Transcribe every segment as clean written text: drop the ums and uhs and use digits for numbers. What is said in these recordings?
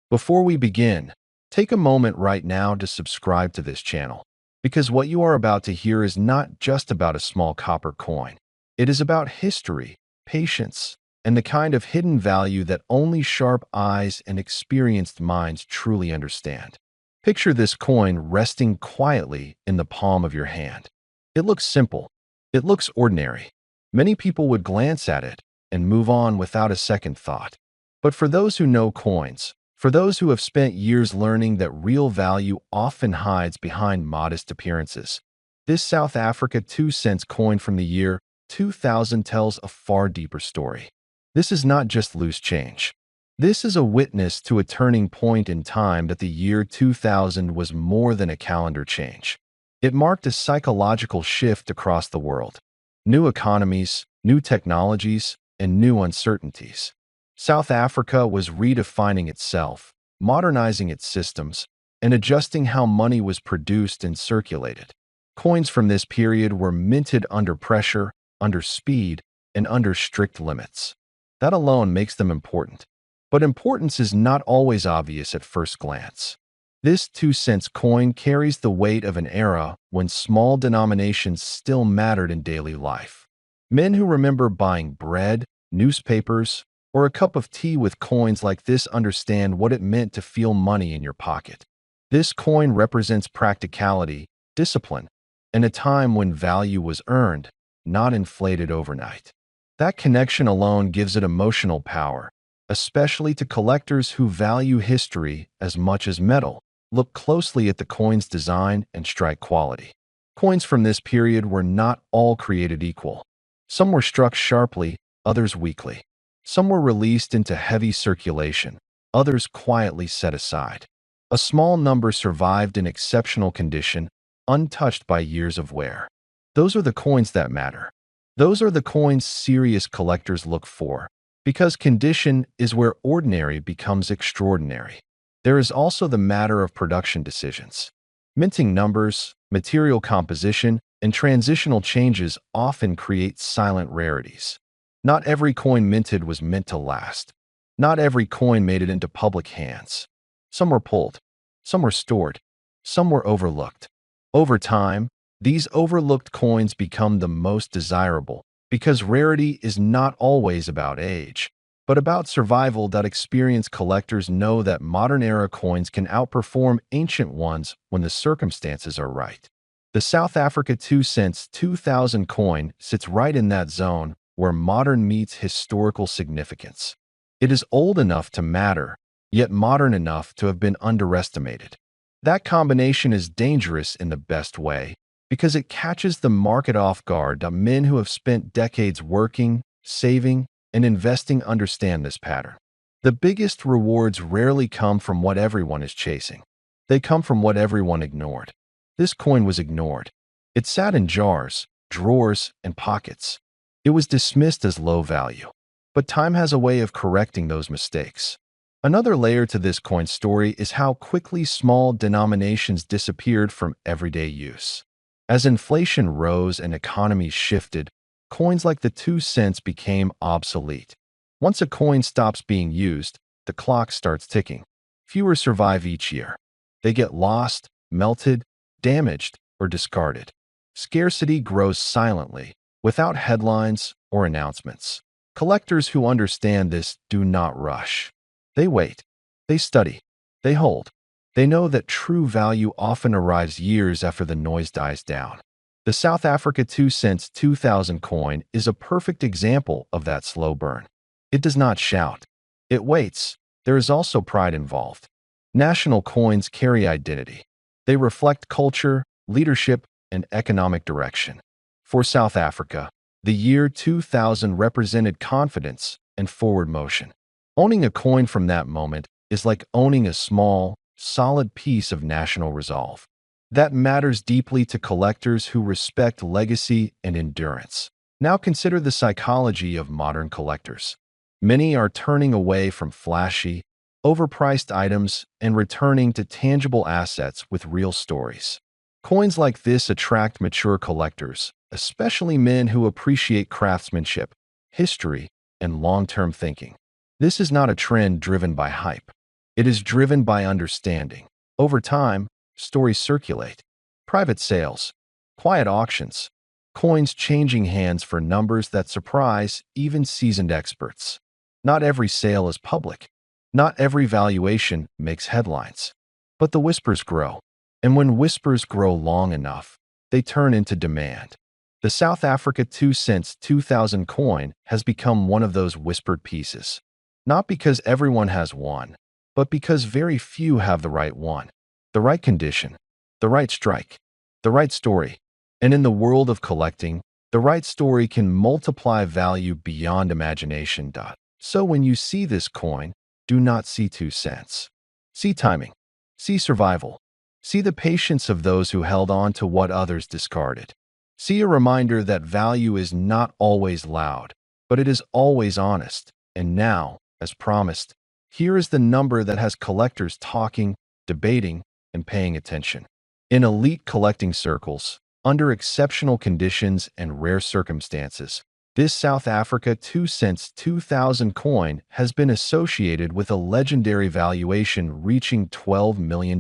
Before we begin, take a moment right now to subscribe to this channel, because what you are about to hear is not just about a small copper coin. It is about history, patience, and the kind of hidden value that only sharp eyes and experienced minds truly understand. Picture this coin resting quietly in the palm of your hand. It looks simple. It looks ordinary. Many people would glance at it and move on without a second thought. But for those who know coins, for those who have spent years learning that real value often hides behind modest appearances, this South Africa 2 cents coin from the year 2000 tells a far deeper story. This is not just loose change. This is a witness to a turning point in time that the year 2000 was more than a calendar change. It marked a psychological shift across the world. New economies, new technologies, and new uncertainties. South Africa was redefining itself, modernizing its systems, and adjusting how money was produced and circulated. Coins from this period were minted under pressure, under speed, and under strict limits. That alone makes them important. But importance is not always obvious at first glance. This 2 cents coin carries the weight of an era when small denominations still mattered in daily life. Men who remember buying bread, newspapers, or a cup of tea with coins like this understand what it meant to feel money in your pocket. This coin represents practicality, discipline, and a time when value was earned, not inflated overnight. That connection alone gives it emotional power, especially to collectors who value history as much as metal. Look closely at the coin's design and strike quality. Coins from this period were not all created equal. Some were struck sharply, others weakly. Some were released into heavy circulation, others quietly set aside. A small number survived in exceptional condition, untouched by years of wear. Those are the coins that matter. Those are the coins serious collectors look for, because condition is where ordinary becomes extraordinary. There is also the matter of production decisions. Minting numbers, material composition, and transitional changes often create silent rarities. Not every coin minted was meant to last. Not every coin made it into public hands. Some were pulled. Some were stored. Some were overlooked. Over time, these overlooked coins become the most desirable because rarity is not always about age, but about survival. That experienced collectors know that modern-era coins can outperform ancient ones when the circumstances are right. The South Africa 2 cents 2000 coin sits right in that zone where modern meets historical significance. It is old enough to matter, yet modern enough to have been underestimated. That combination is dangerous in the best way, because it catches the market off guard. The men who have spent decades working, saving, and investing understand this pattern. The biggest rewards rarely come from what everyone is chasing. They come from what everyone ignored. This coin was ignored. It sat in jars, drawers, and pockets. It was dismissed as low value. But time has a way of correcting those mistakes. Another layer to this coin story is how quickly small denominations disappeared from everyday use. As inflation rose and economies shifted, coins like the 2 cents became obsolete. Once a coin stops being used, the clock starts ticking. Fewer survive each year. They get lost, melted, damaged, or discarded. Scarcity grows silently, without headlines or announcements. Collectors who understand this do not rush. They wait. They study. They hold. They know that true value often arrives years after the noise dies down. The South Africa 2 cents 2000 coin is a perfect example of that slow burn. It does not shout. It waits. There is also pride involved. National coins carry identity. They reflect culture, leadership, and economic direction. For South Africa, the year 2000 represented confidence and forward motion. Owning a coin from that moment is like owning a small, solid piece of national resolve. That matters deeply to collectors who respect legacy and endurance. Now consider the psychology of modern collectors. Many are turning away from flashy, overpriced items and returning to tangible assets with real stories. Coins like this attract mature collectors, especially men who appreciate craftsmanship, history, and long-term thinking. This is not a trend driven by hype. It is driven by understanding. Over time, stories circulate. Private sales, quiet auctions, coins changing hands for numbers that surprise even seasoned experts. Not every sale is public. Not every valuation makes headlines. But the whispers grow. And when whispers grow long enough, they turn into demand. The South Africa 2 cents 2000 coin has become one of those whispered pieces. Not because everyone has one, but because very few have the right one, the right condition, the right strike, the right story. And in the world of collecting, the right story can multiply value beyond imagination. So when you see this coin, do not see 2 cents. See timing. See survival. See the patience of those who held on to what others discarded. See a reminder that value is not always loud, but it is always honest. And now, as promised, here is the number that has collectors talking, debating, and paying attention. In elite collecting circles, under exceptional conditions and rare circumstances, this South Africa 2 cents 2000 coin has been associated with a legendary valuation reaching $12 million.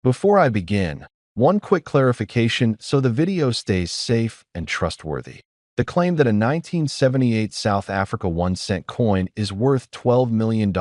Before I begin, one quick clarification so the video stays safe and trustworthy. The claim that a 1978 South Africa 1 cent coin is worth $12 million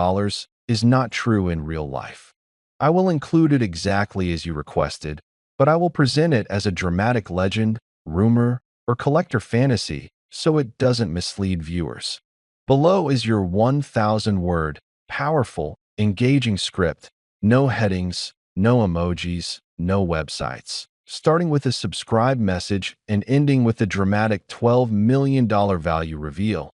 is not true in real life. I will include it exactly as you requested, but I will present it as a dramatic legend, rumor, or collector fantasy so it doesn't mislead viewers. Below is your 1,000-word, powerful, engaging script. No headings, no emojis, no websites. Starting with a subscribe message and ending with the dramatic $12 million value reveal.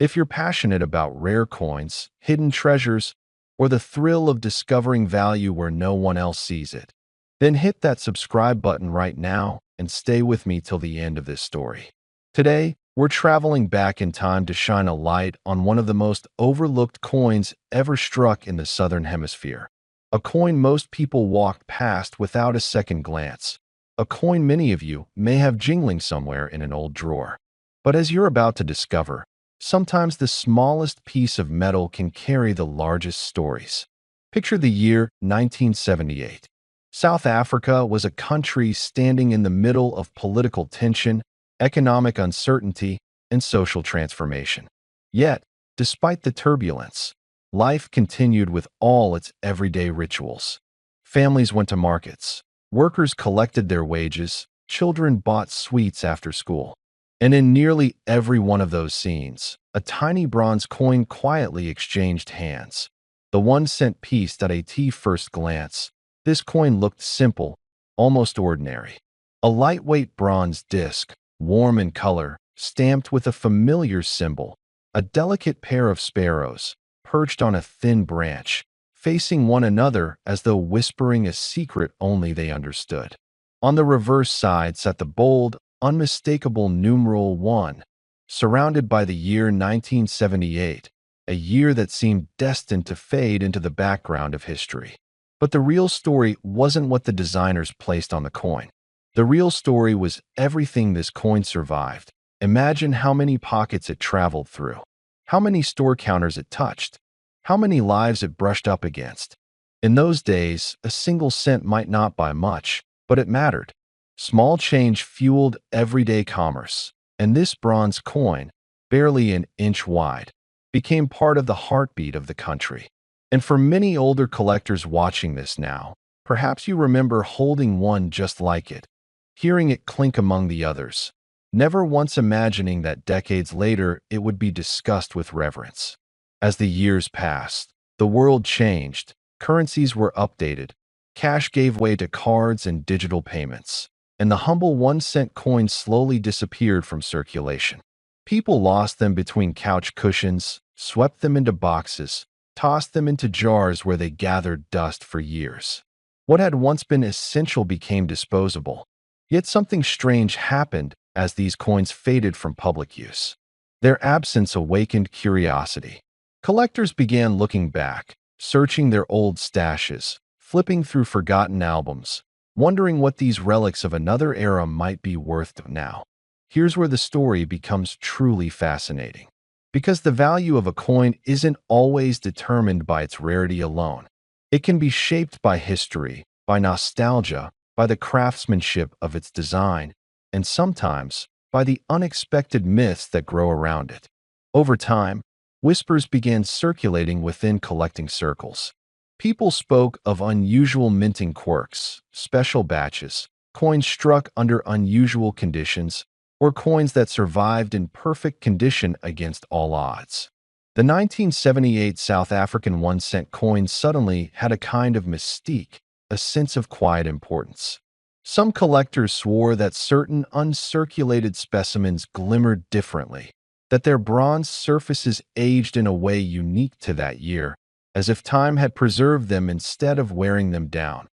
If you're passionate about rare coins, hidden treasures, or the thrill of discovering value where no one else sees it, then hit that subscribe button right now and stay with me till the end of this story. Today, we're traveling back in time to shine a light on one of the most overlooked coins ever struck in the Southern Hemisphere. A coin most people walked past without a second glance. A coin many of you may have jingling somewhere in an old drawer. But as you're about to discover, sometimes the smallest piece of metal can carry the largest stories. Picture the year 1978. South Africa was a country standing in the middle of political tension, economic uncertainty, and social transformation. Yet, despite the turbulence, life continued with all its everyday rituals. Families went to markets. Workers collected their wages, children bought sweets after school. And in nearly every one of those scenes, a tiny bronze coin quietly exchanged hands. The 1 cent piece that at first glance, this coin looked simple, almost ordinary. A lightweight bronze disc, warm in color, stamped with a familiar symbol, a delicate pair of sparrows, perched on a thin branch, facing one another as though whispering a secret only they understood. On the reverse side sat the bold, unmistakable numeral 1, surrounded by the year 1978, a year that seemed destined to fade into the background of history. But the real story wasn't what the designers placed on the coin. The real story was everything this coin survived. Imagine how many pockets it traveled through, how many store counters it touched, how many lives it brushed up against. In those days, a single cent might not buy much, but it mattered. Small change fueled everyday commerce, and this bronze coin, barely an inch wide, became part of the heartbeat of the country. And for many older collectors watching this now, perhaps you remember holding one just like it, hearing it clink among the others, never once imagining that decades later it would be discussed with reverence. As the years passed, the world changed, currencies were updated, cash gave way to cards and digital payments, and the humble 1 cent coin slowly disappeared from circulation. People lost them between couch cushions, swept them into boxes, tossed them into jars where they gathered dust for years. What had once been essential became disposable. Yet something strange happened as these coins faded from public use. Their absence awakened curiosity. Collectors began looking back, searching their old stashes, flipping through forgotten albums, wondering what these relics of another era might be worth now. Here's where the story becomes truly fascinating. Because the value of a coin isn't always determined by its rarity alone. It can be shaped by history, by nostalgia, by the craftsmanship of its design, and sometimes by the unexpected myths that grow around it. Over time, whispers began circulating within collecting circles. People spoke of unusual minting quirks, special batches, coins struck under unusual conditions, or coins that survived in perfect condition against all odds. The 1978 South African 1-cent coin suddenly had a kind of mystique, a sense of quiet importance. Some collectors swore that certain uncirculated specimens glimmered differently, that their bronze surfaces aged in a way unique to that year, as if time had preserved them instead of wearing them down.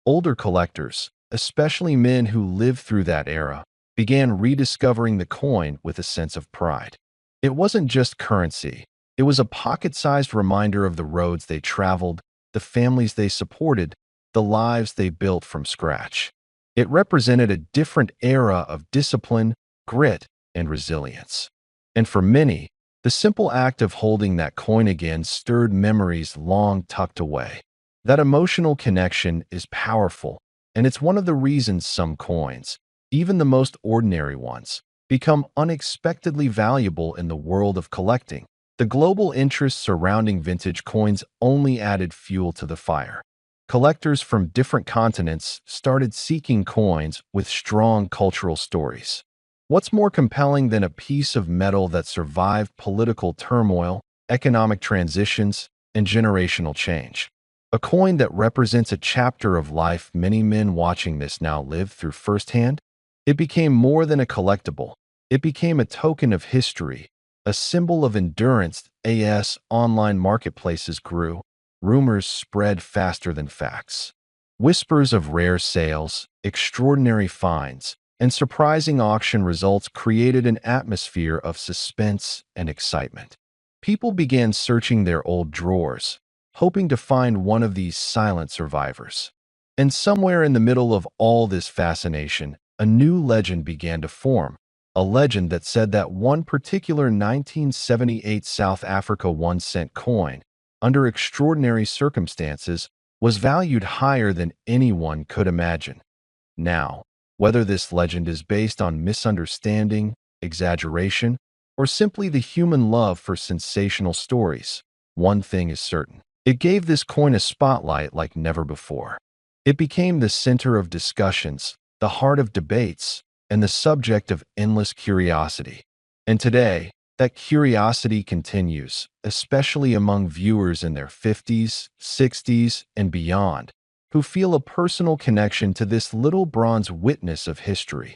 Older collectors, especially men who lived through that era, began rediscovering the coin with a sense of pride. It wasn't just currency. It was a pocket-sized reminder of the roads they traveled, the families they supported, the lives they built from scratch. It represented a different era of discipline, grit, and resilience. And for many, the simple act of holding that coin again stirred memories long tucked away. That emotional connection is powerful, and it's one of the reasons some coins, even the most ordinary ones, become unexpectedly valuable in the world of collecting. The global interest surrounding vintage coins only added fuel to the fire. Collectors from different continents started seeking coins with strong cultural stories. What's more compelling than a piece of metal that survived political turmoil, economic transitions, and generational change? A coin that represents a chapter of life many men watching this now live through firsthand? It became more than a collectible. It became a token of history, a symbol of endurance. As online marketplaces grew, rumors spread faster than facts. Whispers of rare sales, extraordinary finds, and surprising auction results created an atmosphere of suspense and excitement. People began searching their old drawers, hoping to find one of these silent survivors. And somewhere in the middle of all this fascination, a new legend began to form, a legend that said that one particular 1978 South Africa 1-cent coin, under extraordinary circumstances, was valued higher than anyone could imagine. Now, whether this legend is based on misunderstanding, exaggeration, or simply the human love for sensational stories, one thing is certain. It gave this coin a spotlight like never before. It became the center of discussions, the heart of debates, and the subject of endless curiosity. And today, that curiosity continues, especially among viewers in their 50s, 60s, and beyond, who feel a personal connection to this little bronze witness of history.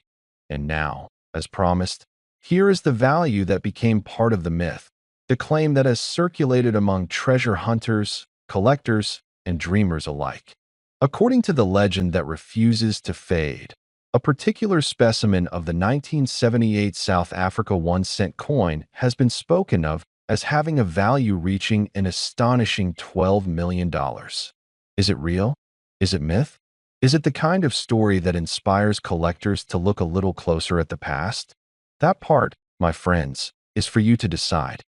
And now, as promised, here is the value that became part of the myth, the claim that has circulated among treasure hunters, collectors, and dreamers alike. According to the legend that refuses to fade, a particular specimen of the 1978 South Africa 1-cent coin has been spoken of as having a value reaching an astonishing $12 million. Is it real? Is it myth? Is it the kind of story that inspires collectors to look a little closer at the past? That part, my friends, is for you to decide.